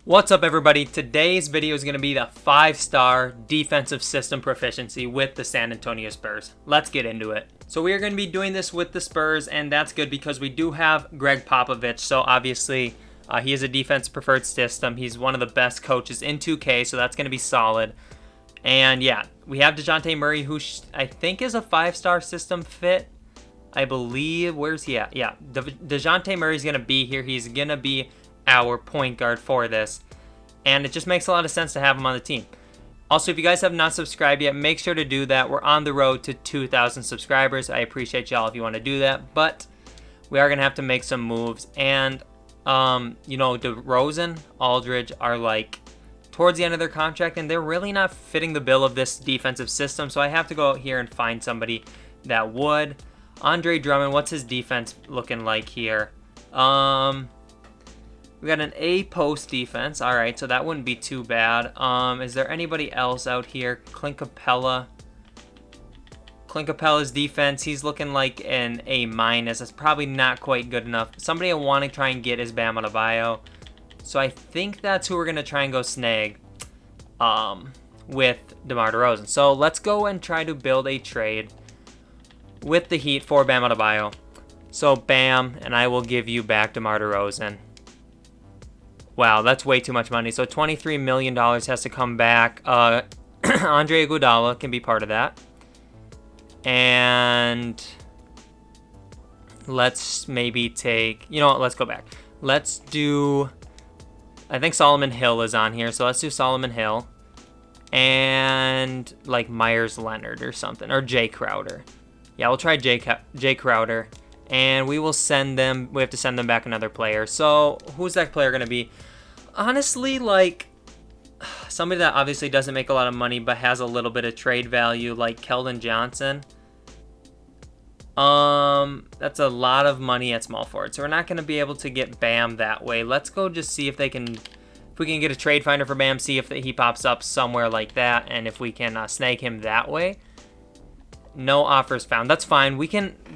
What's up, everybody? Today's video is going to be the 5-star defensive system proficiency with the San Antonio Spurs. Let's get into it. So we are going to be doing this with the Spurs, and that's good because we do have Greg Popovich. So obviously he is a defense preferred system. He's one of the best coaches in 2K, so that's going to be solid. And yeah, we have DeJounte Murray, who I think is a 5-star system fit. I believe. Where's he at? Yeah, DeJounte Murray's going to be here. He's going to be our point guard for this, and it just makes a lot of sense to have him on the team. Also, if you guys have not subscribed yet, make sure to do that. We're on the road to 2,000 subscribers. I appreciate y'all if you want to do that, but we are gonna have to make some moves. And DeRozan, Aldridge are like towards the end of their contract, and they're really not fitting the bill of this defensive system, so I have to go out here and find somebody that would. Andre Drummond, what's his defense looking like here? We got an A post defense. All right, so that wouldn't be too bad. Is there anybody else out here? Clint Capella. Clint Capella's defense, he's looking like an A-. That's probably not quite good enough. Somebody I want to try and get is Bam Adebayo. So I think that's who we're going to try and go snag with DeMar DeRozan. So let's go and try to build a trade with the Heat for Bam Adebayo. So Bam, and I will give you back DeMar DeRozan. Wow, that's way too much money. So $23 million has to come back. Andre Iguodala can be part of that. And let's maybe take... You know what? Let's go back. Let's do... I think Solomon Hill is on here. So let's do Solomon Hill. And like Myers Leonard or something. Or Jay Crowder. Yeah, we'll try Jay Crowder. And we will send them... We have to send them back another player. So who's that player going to be? Honestly, like somebody that obviously doesn't make a lot of money but has a little bit of trade value, like Keldon Johnson. That's a lot of money at small forward, so we're not going to be able to get Bam that way. Let's go just see if we can get a trade finder for Bam, see if he pops up somewhere like that, and if we can snag him that way. No offers found. That's fine.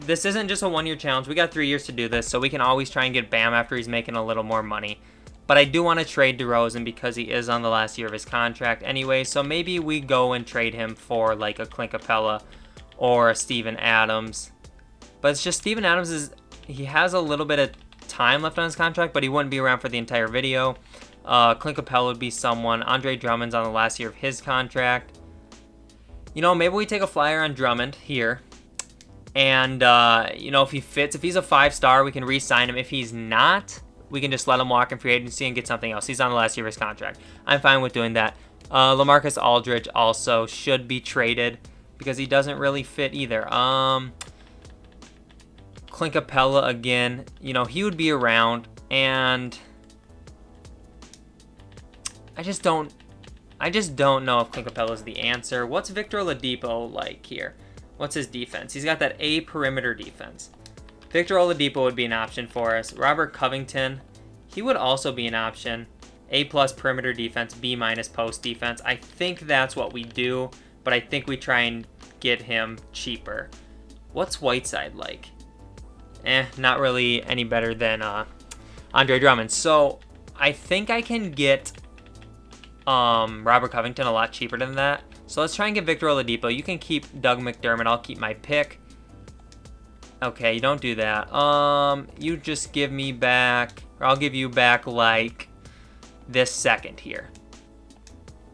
This isn't just a 1-year challenge. We got 3 years to do this, so we can always try and get Bam after he's making a little more money. But I do want to trade DeRozan because he is on the last year of his contract anyway. So maybe we go and trade him for like a Clint Capella or a Steven Adams. But it's just Steven Adams he has a little bit of time left on his contract, but he wouldn't be around for the entire video. Clint Capella would be someone. Andre Drummond's on the last year of his contract. You know, maybe we take a flyer on Drummond here. And, if he fits, if he's a 5-star, we can re-sign him. If he's not, we can just let him walk in free agency and get something else. He's on the last year of his contract. I'm fine with doing that. LaMarcus Aldridge also should be traded because he doesn't really fit either. Clint Capella again, he would be around, and I just don't know if Clint Capella is the answer. What's Victor Oladipo like here? What's his defense? He's got that A perimeter defense. Victor Oladipo would be an option for us. Robert Covington, he would also be an option. A+ perimeter defense, B- post defense. I think that's what we do, but I think we try and get him cheaper. What's Whiteside like? Not really any better than Andre Drummond. So I think I can get Robert Covington a lot cheaper than that. So let's try and get Victor Oladipo. You can keep Doug McDermott. I'll keep my pick. Okay, you don't do that. You just give me back, or I'll give you back like this second here.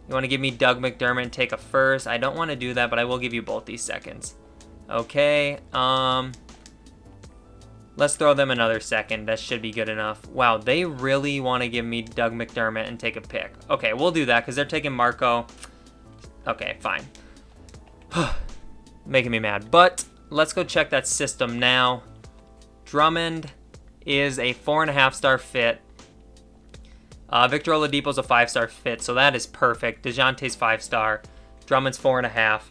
You want to give me Doug McDermott and take a first? I don't want to do that, but I will give you both these seconds. Okay, let's throw them another second. That should be good enough. Wow, they really want to give me Doug McDermott and take a pick. Okay, we'll do that because they're taking Marco. Okay, fine. Making me mad, but let's go check that system now. Drummond is a 4.5-star fit. Victor Oladipo's a 5-star fit, so that is perfect. DeJounte's 5-star. Drummond's 4.5.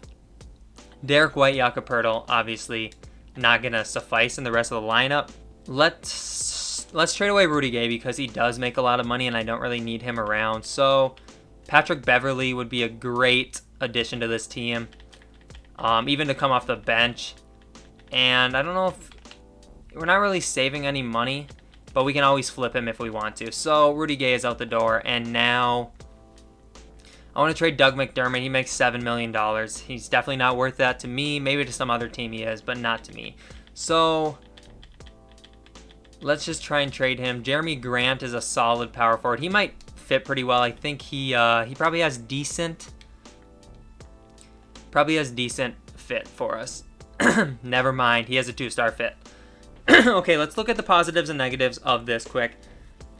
Derek White, Jakob Poeltl, obviously not gonna suffice in the rest of the lineup. Let's trade away Rudy Gay because he does make a lot of money and I don't really need him around. So Patrick Beverley would be a great addition to this team, even to come off the bench. And I don't know if we're not really saving any money. but we can always flip him if we want to. So Rudy Gay is out the door, and now I want to trade Doug McDermott. He makes $7 million. He's definitely not worth that to me. Maybe to some other team he is, but not to me. So let's just try and trade him. Jeremy Grant is a solid power forward. He might fit pretty well. I think he probably has decent fit for us. Never mind. He has a 2-star fit. Okay, let's look at the positives and negatives of this quick.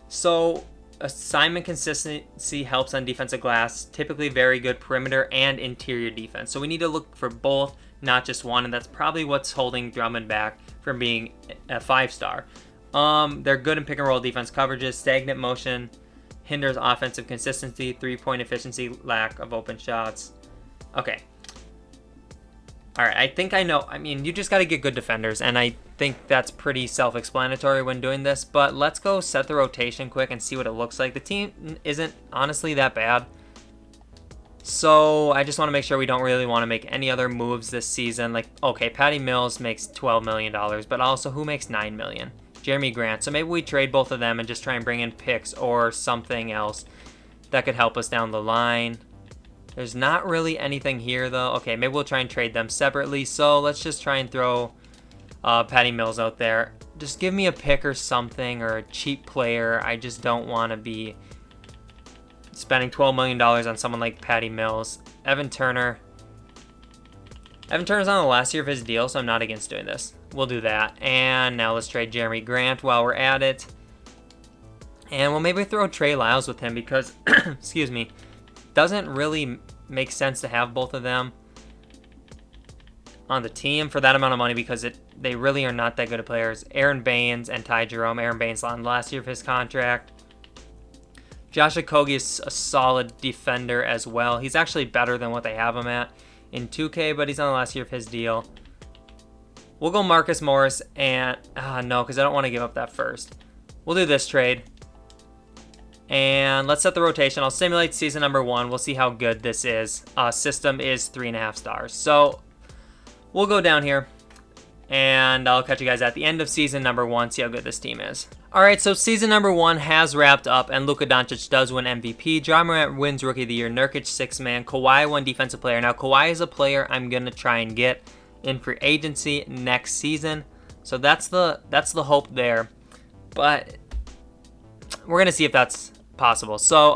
So assignment consistency helps on defensive glass. Typically very good perimeter and interior defense. So we need to look for both, not just one, and that's probably what's holding Drummond back from being a 5-star. They're good in pick and roll defense coverages. Stagnant motion hinders offensive consistency. 3-point efficiency, lack of open shots. Okay. All right, I think I know. I mean, you just got to get good defenders, and I think that's pretty self-explanatory when doing this. But let's go set the rotation quick and see what it looks like. The team isn't honestly that bad. So I just want to make sure we don't really want to make any other moves this season. Like, okay, Patty Mills makes $12 million, but also who makes $9 million? Jeremy Grant. So maybe we trade both of them and just try and bring in picks or something else that could help us down the line. There's not really anything here, though. Okay, maybe we'll try and trade them separately. So let's just try and throw Patty Mills out there. Just give me a pick or something, or a cheap player. I just don't want to be spending $12 million on someone like Patty Mills. Evan Turner. Evan Turner's on the last year of his deal, so I'm not against doing this. We'll do that. And now let's trade Jeremy Grant while we're at it. And we'll maybe throw Trey Lyles with him because, excuse me, doesn't really make sense to have both of them on the team for that amount of money because they really are not that good of players. Aaron Baines and Ty Jerome. Aaron Baines on the last year of his contract. Josh Okogie is a solid defender as well. He's actually better than what they have him at in 2K, but he's on the last year of his deal. We'll go Marcus Morris and... no, because I don't want to give up that first. We'll do this trade. And let's set the rotation. I'll simulate season number 1. We'll see how good this is. System is 3.5 stars. So we'll go down here. And I'll catch you guys at the end of season number 1. See how good this team is. Alright, so season number 1 has wrapped up. And Luka Doncic does win MVP. Ja Morant wins Rookie of the Year. Nurkic 6-man. Kawhi won Defensive Player. Now Kawhi is a player I'm going to try and get in free agency next season. So that's the hope there. But we're going to see if that's possible. So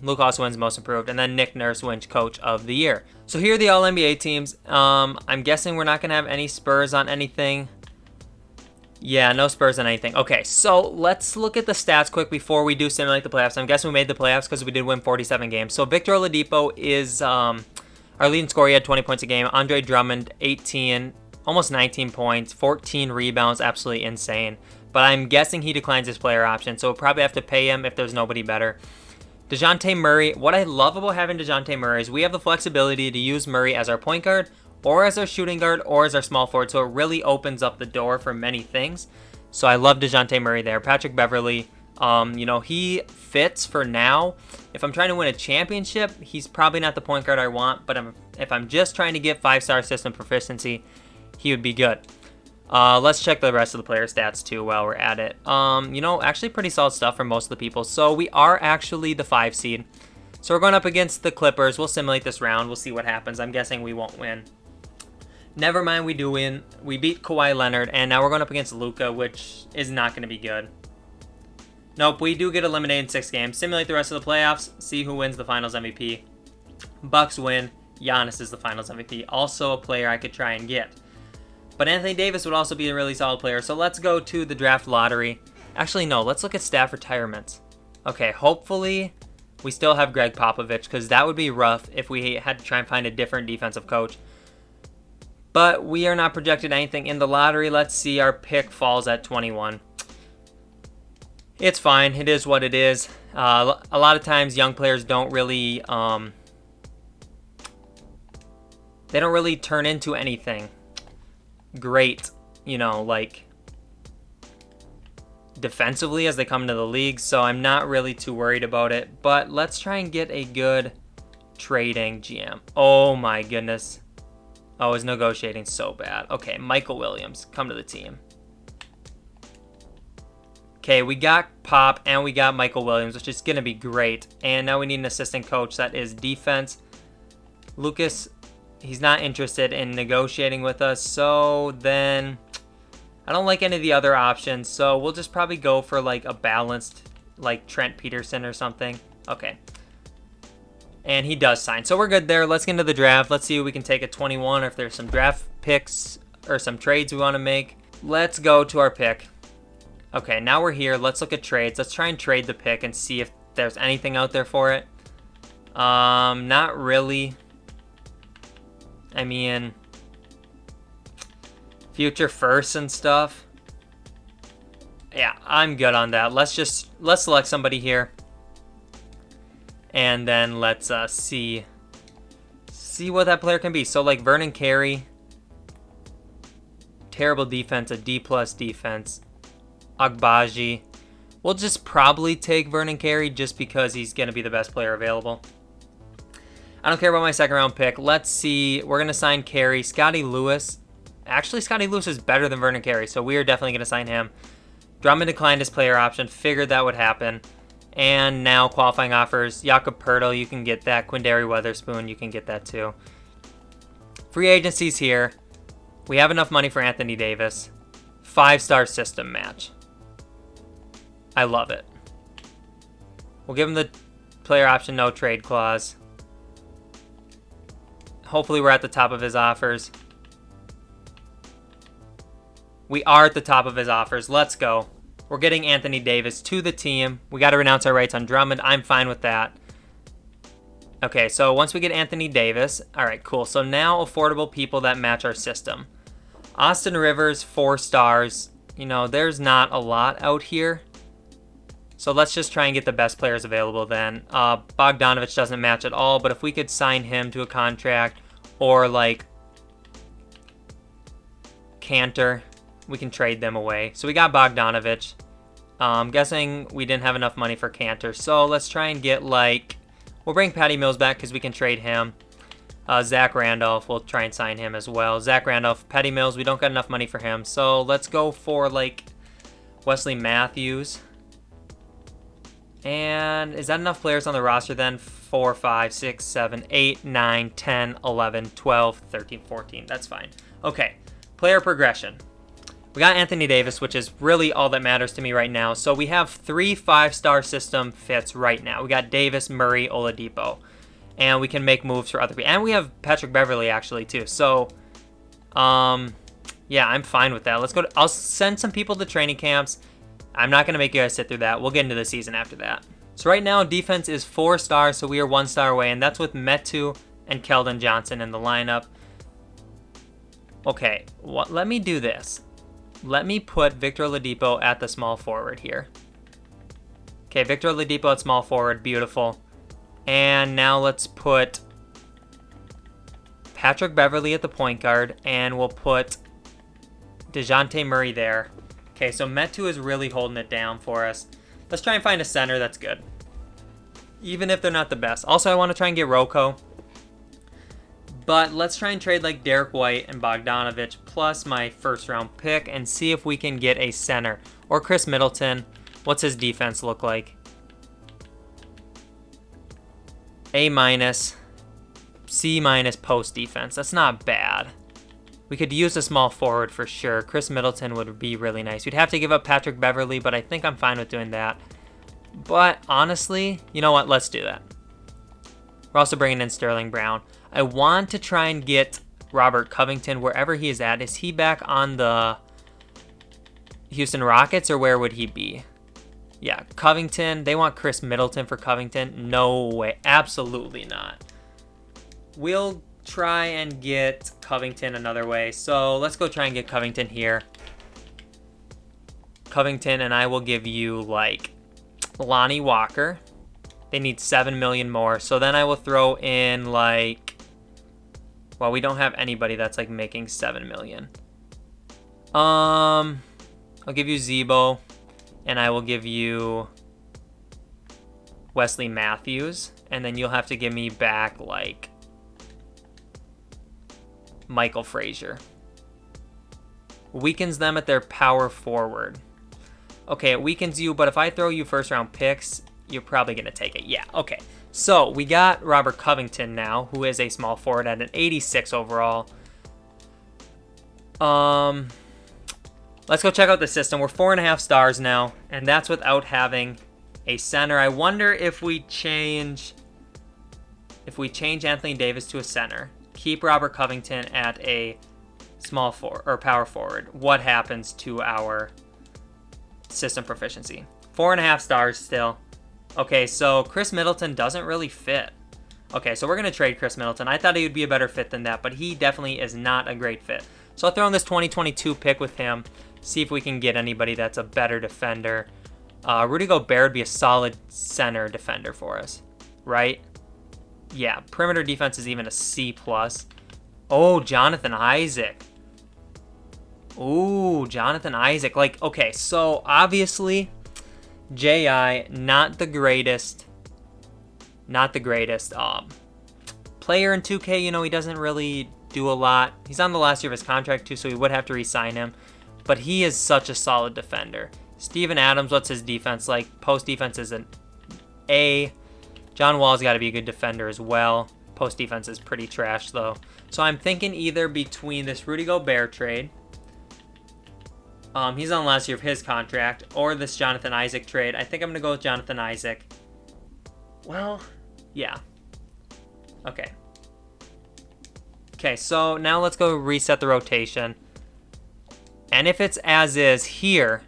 Luka also wins Most Improved, and then Nick Nurse wins Coach of the Year. So here are the All-NBA teams. I'm guessing we're not going to have any Spurs on anything. Yeah, no Spurs on anything. Okay, so let's look at the stats quick before we do simulate the playoffs. I'm guessing we made the playoffs because we did win 47 games. So Victor Oladipo is our leading scorer. He had 20 points a game. Andre Drummond, 18, almost 19 points, 14 rebounds, absolutely insane. But I'm guessing he declines his player option, so we'll probably have to pay him if there's nobody better. DeJounte Murray. What I love about having DeJounte Murray is we have the flexibility to use Murray as our point guard, or as our shooting guard, or as our small forward, so it really opens up the door for many things. So I love DeJounte Murray there. Patrick Beverley, he fits for now. If I'm trying to win a championship, he's probably not the point guard I want, but if I'm just trying to get 5-star system proficiency, he would be good. Let's check the rest of the player stats too while we're at it. Actually pretty solid stuff for most of the people. So we are actually the 5 seed. So we're going up against the Clippers. We'll simulate this round. We'll see what happens. I'm guessing we won't win. Never mind, we do win. We beat Kawhi Leonard, and now we're going up against Luka, which is not going to be good. Nope, we do get eliminated in 6 games. Simulate the rest of the playoffs. See who wins the Finals MVP. Bucks win. Giannis is the Finals MVP. Also a player I could try and get. But Anthony Davis would also be a really solid player. So let's go to the draft lottery. Actually, no. Let's look at staff retirements. Okay, hopefully we still have Greg Popovich, because that would be rough if we had to try and find a different defensive coach. But we are not projected anything in the lottery. Let's see. Our pick falls at 21. It's fine. It is what it is. A lot of times young players don't really... they don't really turn into anything great, defensively as they come into the league, so I'm not really too worried about it. But let's try and get a good trading GM. Oh my goodness. Oh, his negotiating so bad. Okay, Michael Williams, come to the team. Okay, we got Pop and we got Michael Williams, which is going to be great. And now we need an assistant coach that is defense. Lucas, he's not interested in negotiating with us. So then I don't like any of the other options. So we'll just probably go for like a balanced, like Trent Peterson or something. Okay. And he does sign. So we're good there. Let's get into the draft. Let's see if we can take at 21 or if there's some draft picks or some trades we want to make. Let's go to our pick. Okay, now we're here. Let's look at trades. Let's try and trade the pick and see if there's anything out there for it. Not really. I mean, future firsts and stuff. Yeah, I'm good on that. Let's select somebody here. And then let's see what that player can be. So like Vernon Carey, terrible defense, a D+ defense. Agbaji. We'll just probably take Vernon Carey just because he's going to be the best player available. I don't care about my second round pick. Let's see. We're going to sign Carey. Scotty Lewis. Actually, Scotty Lewis is better than Vernon Carey, so we are definitely going to sign him. Drummond declined his player option. Figured that would happen. And now qualifying offers. Jakob Poeltl, you can get that. Quinndary Weatherspoon, you can get that too. Free agencies here. We have enough money for Anthony Davis. 5-star system match. I love it. We'll give him the player option, no trade clause. Hopefully we're at the top of his offers. We are at the top of his offers. Let's go. We're getting Anthony Davis to the team. We got to renounce our rights on Drummond. I'm fine with that. Okay, so once we get Anthony Davis, all right, cool. So now affordable people that match our system. Austin Rivers, 4 stars. You know, there's not a lot out here. So let's just try and get the best players available then. Bogdanovich doesn't match at all, but if we could sign him to a contract or like Cantor, we can trade them away. So we got Bogdanovich. I'm guessing we didn't have enough money for Cantor. So let's try and get like, we'll bring Patty Mills back because we can trade him. Zach Randolph, we'll try and sign him as well. Zach Randolph, Patty Mills, we don't got enough money for him. So let's go for like Wesley Matthews. And is that enough players on the roster then? 4, 5, 6, 7, 8, 9, 10, 11, 12, 13, 14. That's fine. Okay, player progression. We got Anthony Davis, which is really all that matters to me right now. So we have 3 5-star system fits right now. We got Davis, Murray, Oladipo. And we can make moves for other people. And we have Patrick Beverley actually too. So, yeah, I'm fine with that. Let's go. I'll send some people to training camps. I'm not going to make you guys sit through that. We'll get into the season after that. So right now, defense is 4 stars, so we are 1 star away, and that's with Metu and Keldon Johnson in the lineup. Okay, let me do this. Let me put Victor Oladipo at the small forward here. Okay, Victor Oladipo at small forward, beautiful. And now let's put Patrick Beverley at the point guard, and we'll put DeJounte Murray there. Okay, so Metu is really holding it down for us. Let's try and find a center that's good, even if they're not the best. Also, I want to try and get Rocco. But let's try and trade like Derek White and Bogdanovich plus my first round pick and see if we can get a center. Or Chris Middleton. What's his defense look like? A-, C- post defense. That's not bad. We could use a small forward for sure. Chris Middleton would be really nice. We'd have to give up Patrick Beverley, but I think I'm fine with doing that. But honestly, you know what? Let's do that. We're also bringing in Sterling Brown. I want to try and get Robert Covington wherever he is at. Is he back on the Houston Rockets or where would he be? Yeah, Covington. They want Chris Middleton for Covington. No way. Absolutely not. We'll try and get Covington another way. So let's go try and get Covington here. Covington, and I will give you like Lonnie Walker. They need 7 million more. So then I will throw in like, well, we don't have anybody that's like making 7 million. I'll give you Zebo, and I will give you Wesley Matthews, and then you'll have to give me back like Michael Frazier. Weakens them at their power forward. Okay, it weakens you, but if I throw you first round picks, you're probably going to take it. Yeah, okay. So we got Robert Covington now, who is a small forward at an 86 overall. Let's go check out the system. We're 4.5 stars now, and that's without having a center. I wonder if we change Anthony Davis to a center, keep Robert Covington at a small forward or power forward, what happens to our system proficiency? 4.5 stars still. Okay, so Chris Middleton doesn't really fit. Okay, so we're going to trade Chris Middleton. I thought he would be a better fit than that, but he definitely is not a great fit. So I'll throw in this 2022 pick with him, see if we can get anybody that's a better defender. Rudy Gobert would be a solid center defender for us, right? Yeah, perimeter defense is even a C+. Oh, Jonathan Isaac. Ooh, Jonathan Isaac. Like, okay, so obviously, J.I., not the greatest player in 2K. You know, he doesn't really do a lot. He's on the last year of his contract, too, so we would have to re-sign him. But he is such a solid defender. Steven Adams, what's his defense like? Post defense is an A. John Wall's got to be a good defender as well. Post defense is pretty trash, though. So I'm thinking either between this Rudy Gobert trade, he's on the last year of his contract, or this Jonathan Isaac trade. I think I'm going to go with Jonathan Isaac. Well, yeah. Okay. Okay, so now let's go reset the rotation. And if it's as is here,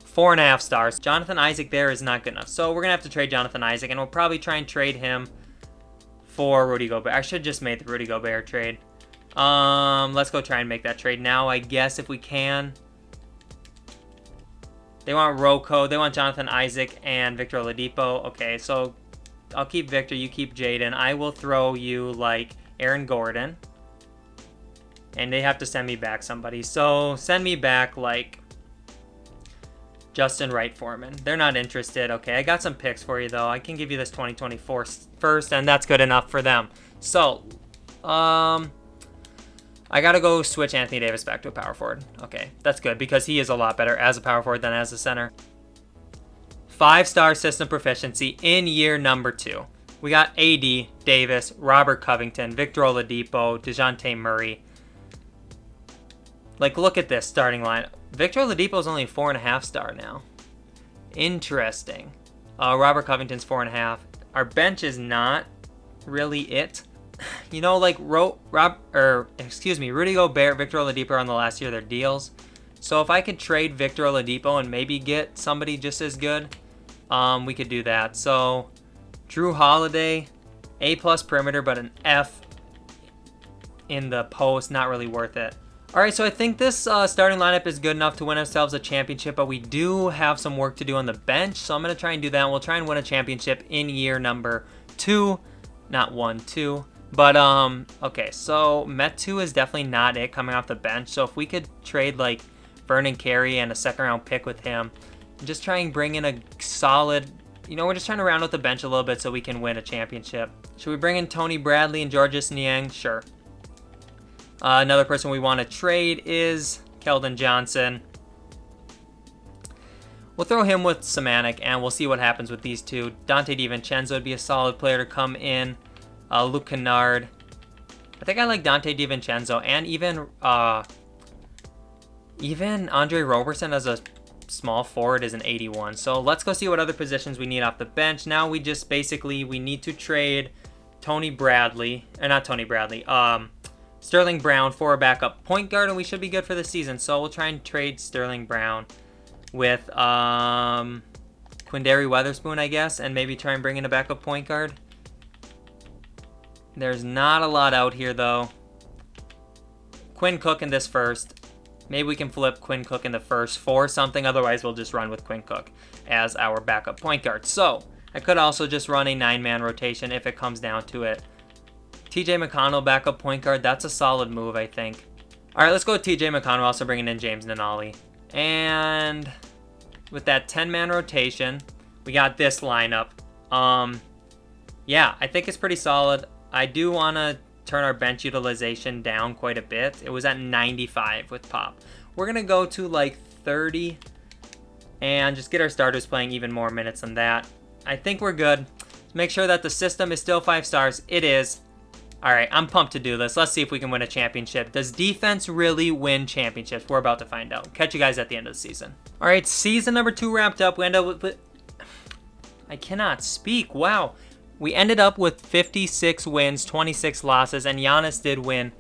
4.5 stars. Jonathan Isaac there is not good enough. So we're going to have to trade Jonathan Isaac, and we'll probably try and trade him for Rudy Gobert. I should just make the Rudy Gobert trade. Let's go try and make that trade now, I guess, if we can. They want Rocco. They want Jonathan Isaac and Victor Oladipo. Okay, so I'll keep Victor. You keep Jaden. I will throw you, like, Aaron Gordon. And they have to send me back somebody. So send me back, like, Justin Wright Foreman. They're not interested. Okay, I got some picks for you, though. I can give you this 2024 first, and that's good enough for them. So, I got to go switch Anthony Davis back to a power forward. Okay, that's good because he is a lot better as a power forward than as a center. 5-star system proficiency in year number 2. We got AD, Davis, Robert Covington, Victor Oladipo, DeJounte Murray. Like, look at this starting line. Victor Oladipo is only 4.5 star now. Interesting. Robert Covington's 4.5. Our bench is not really it. You know, like Rudy Gobert, Victor Oladipo are on the last year of their deals. So if I could trade Victor Oladipo and maybe get somebody just as good, we could do that. So Drew Holiday, A+ perimeter, but an F in the post, not really worth it. All right, so I think this starting lineup is good enough to win ourselves a championship, but we do have some work to do on the bench, so I'm going to try and do that. We'll try and win a championship in year number 2, not 1, 2. But, okay, so Metu is definitely not it coming off the bench, so if we could trade, like, Vernon Carey and a second-round pick with him, and just try and bring in a solid, you know, we're just trying to round out the bench a little bit so we can win a championship. Should we bring in Tony Bradley and Georges Niang? Sure. Another person we want to trade is Keldon Johnson. We'll throw him with Samanik, and we'll see what happens with these two. Dante DiVincenzo would be a solid player to come in. Luke Kennard. I think I like Dante DiVincenzo, and even Andre Roberson as a small forward is an 81. So let's go see what other positions we need off the bench. Now we just basically, we need to trade Sterling Brown for a backup point guard, and we should be good for the season. So we'll try and trade Sterling Brown with Quindary Weatherspoon, I guess, and maybe try and bring in a backup point guard. There's not a lot out here, though. Quinn Cook in this first. Maybe we can flip Quinn Cook in the first for something. Otherwise, we'll just run with Quinn Cook as our backup point guard. So I could also just run a 9-man rotation if it comes down to it. TJ McConnell, backup point guard. That's a solid move, I think. All right, let's go with TJ McConnell, also bringing in James Nanali. And with that 10-man rotation, we got this lineup. Yeah, I think it's pretty solid. I do want to turn our bench utilization down quite a bit. It was at 95 with Pop. We're going to go to like 30. And just get our starters playing even more minutes than that. I think we're good. Make sure that the system is still 5 stars. It is. All right, I'm pumped to do this. Let's see if we can win a championship. Does defense really win championships? We're about to find out. Catch you guys at the end of the season. All right, season number 2 wrapped up. We end up with... I cannot speak. Wow. We ended up with 56 wins, 26 losses, and Giannis did win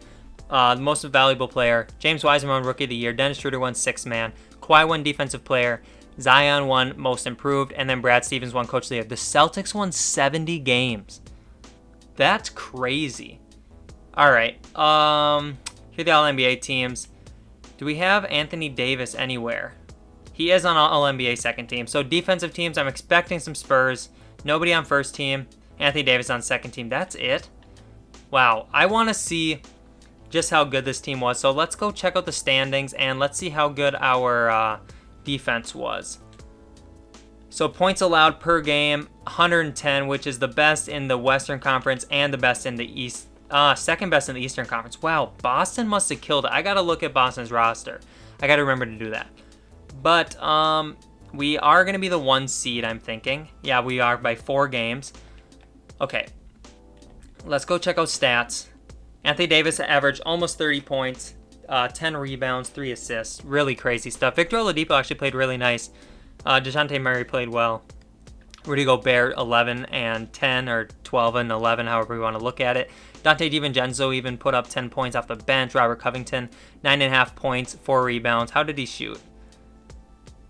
the most valuable player. James Wiseman won Rookie of the Year. Dennis Schroeder won 6th man. Kawhi won Defensive Player. Zion won Most Improved, and then Brad Stevens won Coach of the Year. The Celtics won 70 games. That's crazy. All right. Here are the All-NBA teams. Do we have Anthony Davis anywhere? He is on All-NBA second team. So defensive teams, I'm expecting some Spurs. Nobody on first team. Anthony Davis on second team. That's it. Wow. I want to see just how good this team was. So let's go check out the standings and let's see how good our defense was. So points allowed per game, 110, which is the best in the Western Conference and the best in the East. Second best in the Eastern Conference. Wow, Boston must have killed it. I got to look at Boston's roster. I got to remember to do that. But we are going to be the 1 seed, I'm thinking. Yeah, we are by 4 games. Okay, let's go check out stats. Anthony Davis averaged almost 30 points, 10 rebounds, 3 assists. Really crazy stuff. Victor Oladipo actually played really nice. DeJounte Murray played well. Rudy Gobert, 11 and 10, or 12 and 11, however we want to look at it. Dante DiVincenzo even put up 10 points off the bench. Robert Covington, 9.5 points, 4 rebounds. How did he shoot?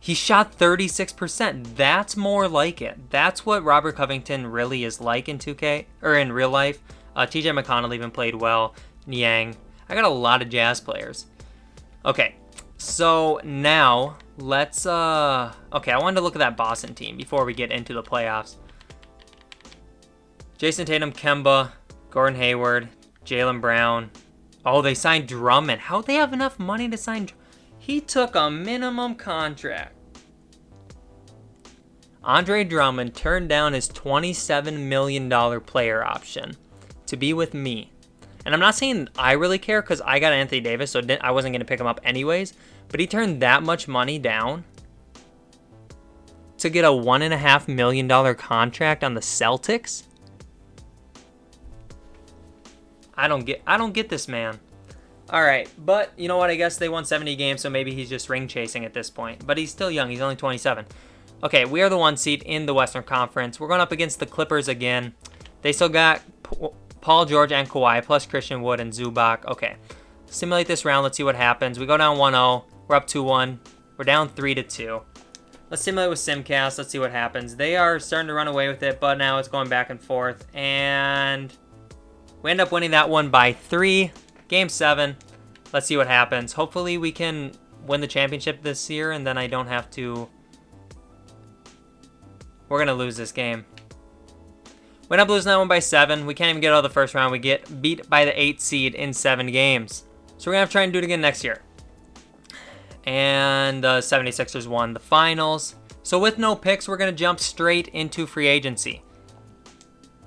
He shot 36%. That's more like it. That's what Robert Covington really is like in 2K, or in real life. TJ McConnell even played well. Niang. I got a lot of Jazz players. Okay, so now let's okay, I wanted to look at that Boston team before we get into the playoffs. Jason Tatum, Kemba, Gordon Hayward, Jaylen Brown. Oh, they signed Drummond. How'd they have enough money to sign? He took a minimum contract. Andre Drummond turned down his $27 million player option to be with me. And I'm not saying I really care because I got Anthony Davis, so I wasn't going to pick him up anyways. But he turned that much money down to get a $1.5 million contract on the Celtics? I don't get this man. All right, but you know what? I guess they won 70 games, so maybe he's just ring chasing at this point. But he's still young. He's only 27. Okay, we are the 1 seed in the Western Conference. We're going up against the Clippers again. They still got Paul George and Kawhi, plus Christian Wood and Zubac. Okay, simulate this round. Let's see what happens. We go down 1-0. We're up 2-1. We're down 3-2. Let's simulate with Simcast. Let's see what happens. They are starting to run away with it, but now it's going back and forth. And we end up winning that one by 3. Game 7. Let's see what happens. Hopefully we can win the championship this year, and then I don't have to... We're going to lose this game. We end up losing that one by 7. We can't even get out of the first round. We get beat by the 8th seed in 7 games. So we're going to have to try and do it again next year. And the 76ers won the finals. So with no picks, we're going to jump straight into free agency.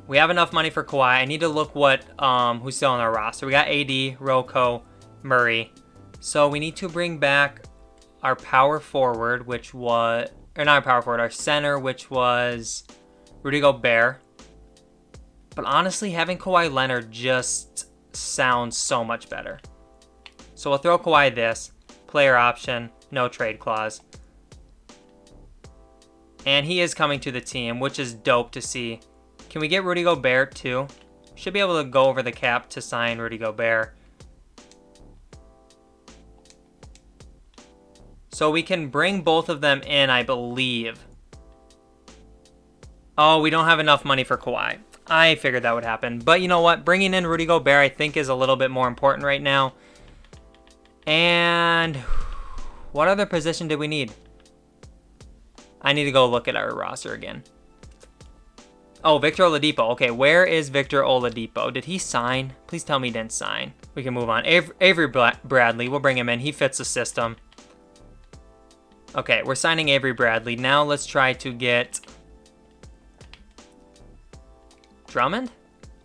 We have enough money for Kawhi. I need to look what who's still on our roster. We got AD, Rocco, Murray. So we need to bring back our power forward, which was... Or not our power forward, our center, which was Rudy Gobert. But honestly, having Kawhi Leonard just sounds so much better. So we'll throw Kawhi this. Player option, no trade clause. And he is coming to the team, which is dope to see. Can we get Rudy Gobert too? Should be able to go over the cap to sign Rudy Gobert. So we can bring both of them in, I believe. Oh, we don't have enough money for Kawhi. I figured that would happen. But you know what? Bringing in Rudy Gobert, I think, is a little bit more important right now. And what other position did we need? I need to go look at our roster again. Oh, Victor Oladipo. Okay, where is Victor Oladipo? Did he sign? Please tell me he didn't sign. We can move on. Avery Bradley, we'll bring him in. He fits the system. Okay, we're signing Avery Bradley. Now let's try to get... Drummond?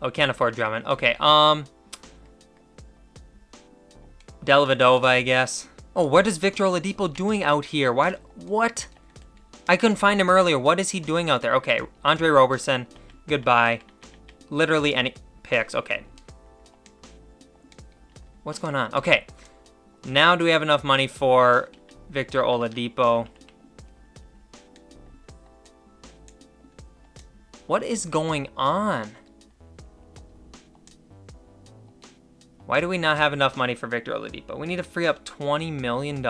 Oh, can't afford Drummond. Okay, Dellavedova, I guess. Oh, what is Victor Oladipo doing out here? Why? What? I couldn't find him earlier. What is he doing out there? Okay, Andre Roberson. Goodbye. Literally any picks. Okay. What's going on? Okay. Now do we have enough money for Victor Oladipo? What is going on? Why do we not have enough money for Victor Oladipo? We need to free up $20 million.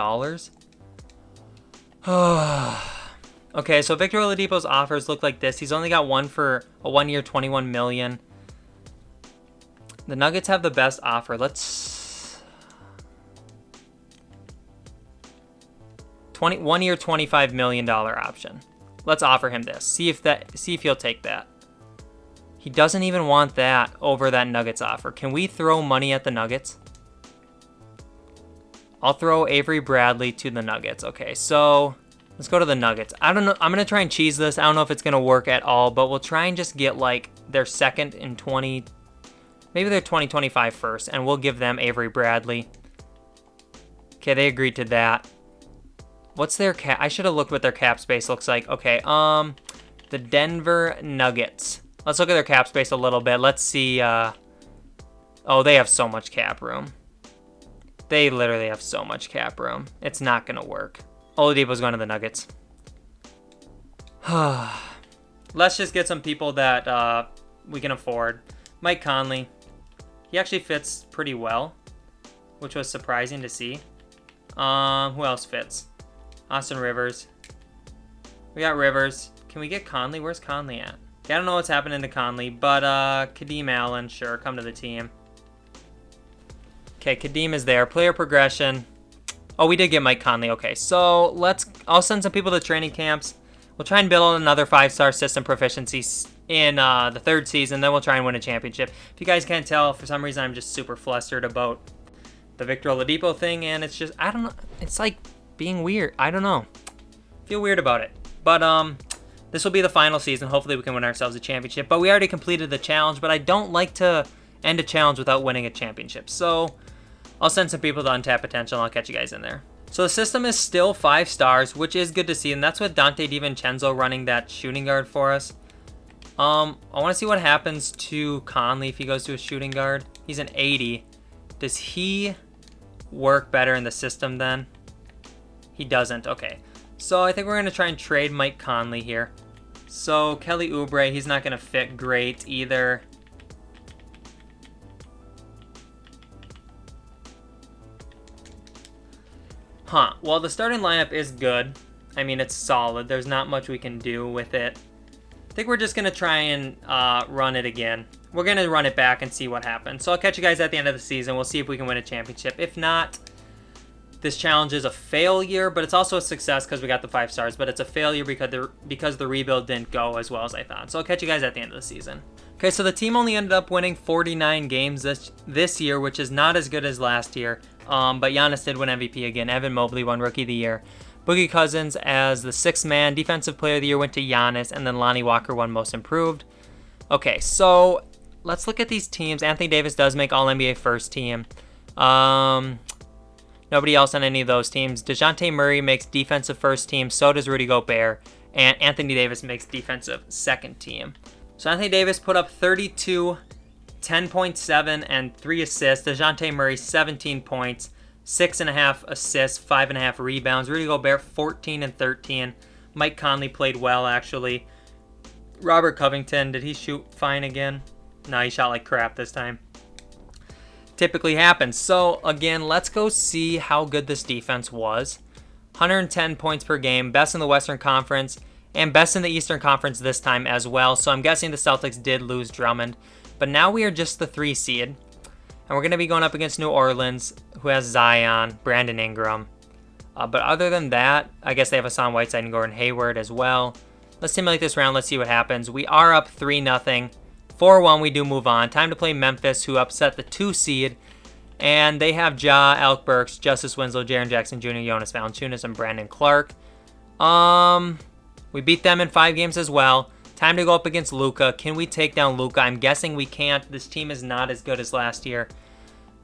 Okay, so Victor Oladipo's offers look like this. He's only got one for a 1 year, $21 million. The Nuggets have the best offer. Let's 1 year, $25 million option. Let's offer him this. See if he'll take that. He doesn't even want that over that Nuggets offer. Can we throw money at the Nuggets? I'll throw Avery Bradley to the Nuggets. Okay, so let's go to the Nuggets. I don't know. I'm going to try and cheese this. I don't know if it's going to work at all, but we'll try and just get like their second in 20, maybe their 2025 first, and we'll give them Avery Bradley. Okay, they agreed to that. What's their cap? I should have looked what their cap space looks like. Okay, the Denver Nuggets. Let's look at their cap space a little bit. Let's see. Oh, they have so much cap room. They literally have so much cap room. It's not going to work. Oladipo's going to the Nuggets. Let's just get some people that we can afford. Mike Conley. He actually fits pretty well, which was surprising to see. Who else fits? Austin Rivers. We got Rivers. Can we get Conley? Where's Conley at? Okay, I don't know what's happening to Conley, but Kadeem Allen, sure, come to the team. Okay, Kadeem is there. Player progression. Oh, we did get Mike Conley. Okay, so I'll send some people to training camps. We'll try and build another 5-star system proficiency in the 3rd season. Then we'll try and win a championship. If you guys can't tell, for some reason I'm just super flustered about the Victor Oladipo thing, and it's just, I don't know. It's like being weird. I don't know. Feel weird about it. But this will be the final season. Hopefully we can win ourselves a championship. But we already completed the challenge, but I don't like to end a challenge without winning a championship. So I'll send some people to Untapped Potential, and I'll catch you guys in there. So the system is still 5 stars, which is good to see, and that's with Dante DiVincenzo running that shooting guard for us. I want to see what happens to Conley if he goes to a shooting guard. He's an 80. Does he work better in the system then? He doesn't. Okay. So I think we're going to try and trade Mike Conley here. So Kelly Oubre, he's not going to fit great either. Well, the starting lineup is good. I mean, it's solid. There's not much we can do with it. I think we're just going to try and run it again. We're going to run it back and see what happens. So I'll catch you guys at the end of the season. We'll see if we can win a championship. If not, this challenge is a failure, but it's also a success because we got the 5 stars. But it's a failure because the rebuild didn't go as well as I thought. So I'll catch you guys at the end of the season. Okay, so the team only ended up winning 49 games this year, which is not as good as last year. But Giannis did win MVP again. Evan Mobley won Rookie of the Year. Boogie Cousins as the 6th man. Defensive Player of the Year went to Giannis. And then Lonnie Walker won Most Improved. Okay, so let's look at these teams. Anthony Davis does make All-NBA First Team. Nobody else on any of those teams. DeJounte Murray makes Defensive First Team. So does Rudy Gobert. And Anthony Davis makes Defensive Second Team. So Anthony Davis put up 32, 10.7, and 3 assists. DeJounte Murray, 17 points, 6.5 assists, 5.5 rebounds. Rudy Gobert, 14 and 13. Mike Conley played well, actually. Robert Covington, did he shoot fine again? No, he shot like crap this time. Typically happens. So, again, let's go see how good this defense was. 110 points per game, best in the Western Conference, and best in the Eastern Conference this time as well. So I'm guessing the Celtics did lose Drummond. But now we are just the 3 seed. And we're going to be going up against New Orleans, who has Zion, Brandon Ingram. But other than that, I guess they have Hassan Whiteside and Gordon Hayward as well. Let's simulate this round. Let's see what happens. We are up 3-0. 4-1, we do move on. Time to play Memphis, who upset the 2 seed. And they have Ja, Alec Burks, Justice Winslow, Jaren Jackson Jr., Jonas Valanciunas, and Brandon Clark. We beat them in 5 games as well. Time to go up against Luka. Can we take down Luka? I'm guessing we can't. This team is not as good as last year.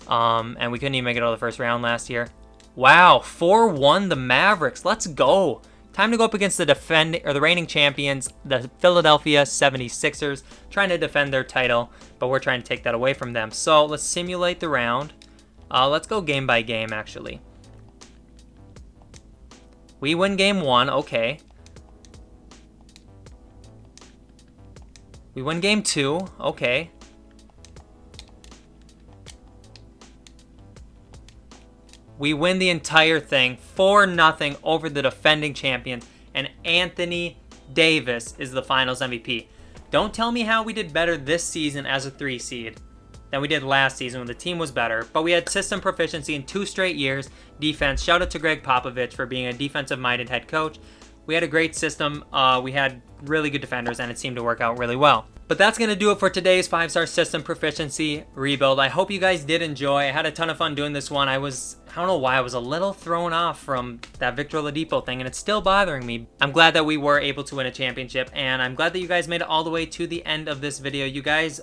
And we couldn't even make it out of the first round last year. Wow, 4-1 the Mavericks. Let's go. Time to go up against the reigning champions, the Philadelphia 76ers, trying to defend their title, but we're trying to take that away from them. So let's simulate the round. Let's go game by game, actually. We win game 1, okay. We win game 2, okay. We win the entire thing 4-0 over the defending champions, and Anthony Davis is the finals MVP. Don't tell me how we did better this season as a 3 seed than we did last season when the team was better, but we had system proficiency in 2 straight years. Defense, shout out to Greg Popovich for being a defensive-minded head coach. We had a great system, we had really good defenders, and it seemed to work out really well. But that's going to do it for today's 5-star system proficiency rebuild. I hope you guys did enjoy. I had a ton of fun doing this one. I don't know why, I was a little thrown off from that Victor Oladipo thing, and it's still bothering me. I'm glad that we were able to win a championship, and I'm glad that you guys made it all the way to the end of this video. You guys,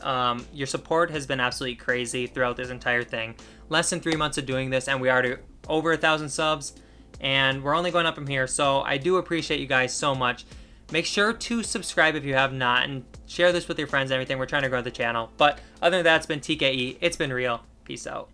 your support has been absolutely crazy throughout this entire thing. Less than 3 months of doing this, and we are already over 1,000 subs, and we're only going up from here, so I do appreciate you guys so much. Make sure to subscribe if you have not, and share this with your friends and everything. We're trying to grow the channel. But other than that, it's been TKE. It's been real. Peace out.